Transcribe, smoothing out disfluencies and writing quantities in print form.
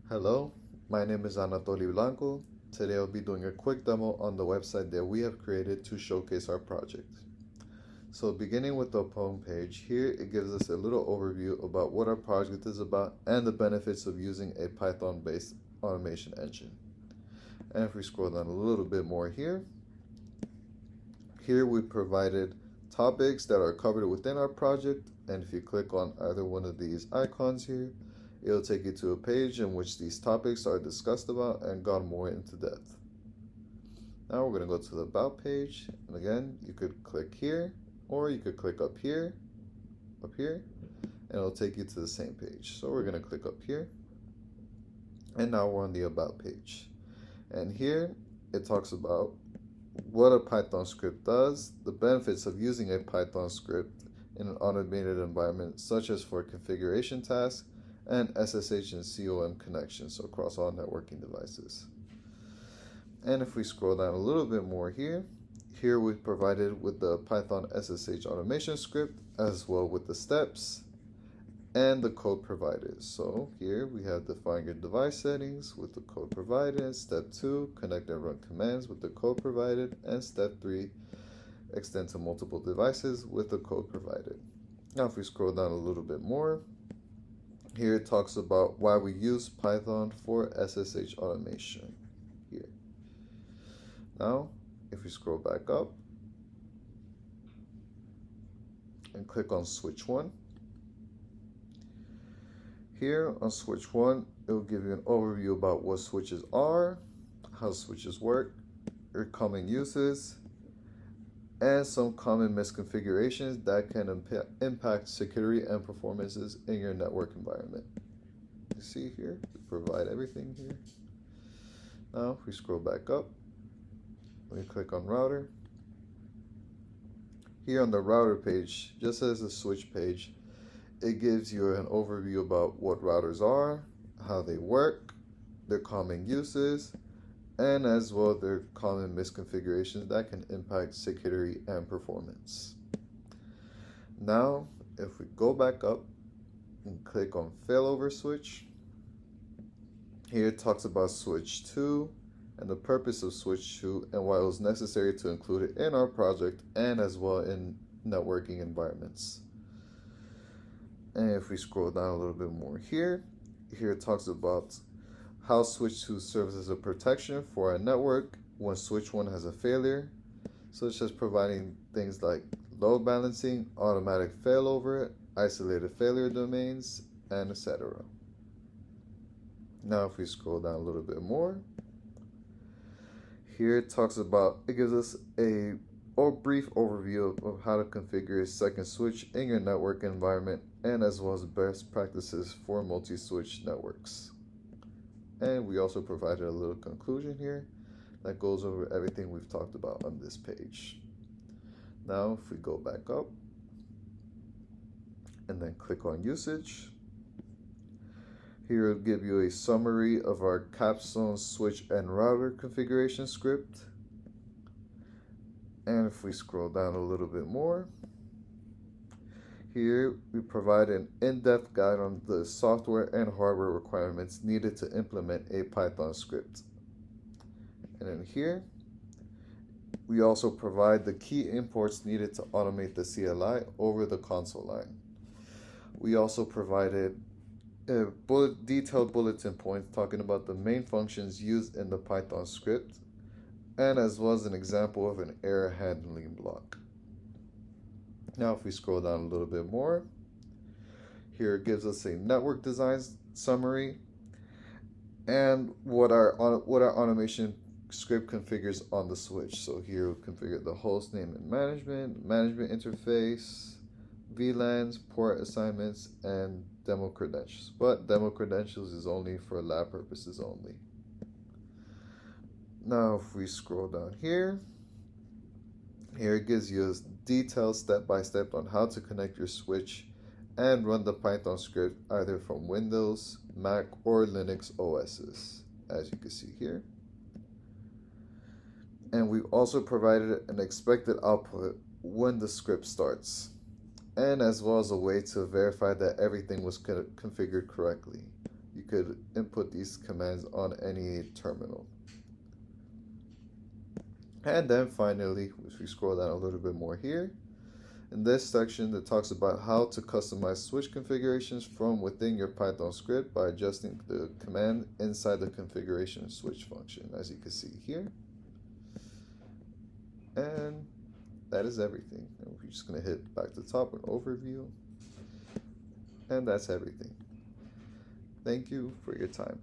Hello, my name is Anatoly Blanco. Today I'll be doing a quick demo on the website that we have created to showcase our project. So beginning with the home page, here it gives us a little overview about what our project is about and the benefits of using a Python-based automation engine. And if we scroll down a little bit more here we provided topics that are covered within our project, and if you click on either one of these icons here, it'll take you to a page in which these topics are discussed about and gone more into depth. Now we're going to go to the About page, and again, you could click here, or you could click up here, and it'll take you to the same page. So we're going to click up here, and now we're on the About page. And here, it talks about what a Python script does, the benefits of using a Python script in an automated environment, such as for configuration tasks and SSH and COM connections across all networking devices. And if we scroll down a little bit more here we've provided with the Python SSH automation script, as well with the steps and the code provided. So here we have define your device settings with the code provided. Step 2, connect and run commands with the code provided. And step 3, extend to multiple devices with the code provided. Now if we scroll down a little bit more, here it talks about why we use Python for SSH automation here. Now if we scroll back up and click on switch 1, here on switch 1, it will give you an overview about what switches are, how switches work, their common uses, and some common misconfigurations that can impact security and performances in your network environment. You see here, we provide everything here. Now, if we scroll back up, we click on router. Here on the router page, just as the switch page, it gives you an overview about what routers are, how they work, their common uses, and as well their common misconfigurations that can impact security and performance. Now, if we go back up and click on failover switch, here it talks about switch 2 and the purpose of switch 2 and why it was necessary to include it in our project and as well in networking environments. And if we scroll down a little bit more here it talks about how switch 2 serves as a protection for our network when switch 1 has a failure, such as providing things like load balancing, automatic failover, isolated failure domains, and etc. Now if we scroll down a little bit more, here it gives us a brief overview of how to configure a second switch in your network environment, and as well as best practices for multi-switch networks. And we also provided a little conclusion here that goes over everything we've talked about on this page. Now if we go back up and then click on usage, here it'll give you a summary of our capstone switch and router configuration script. And if we scroll down a little bit more, here we provide an in-depth guide on the software and hardware requirements needed to implement a Python script. And in here, we also provide the key imports needed to automate the CLI over the console line. We also provided a detailed bulletin points talking about the main functions used in the Python script, and as well as an example of an error handling block. Now if we scroll down a little bit more, here it gives us a network design summary and what our automation script configures on the switch. So here we'll configure the host name and management interface, VLANs, port assignments, and demo credentials. But demo credentials is only for lab purposes only. Now if we scroll down here it gives you a detailed step-by-step on how to connect your switch and run the Python script either from Windows, Mac, or Linux OSs, as you can see here. And we also provided an expected output when the script starts, and as well as a way to verify that everything was configured correctly. you could input these commands on any terminal. And then finally, if we scroll down a little bit more here, in this section that talks about how to customize switch configurations from within your Python script by adjusting the command inside the configuration switch function, as you can see here. And that is everything. And we're just going to hit back to the top with overview. And that's everything. Thank you for your time.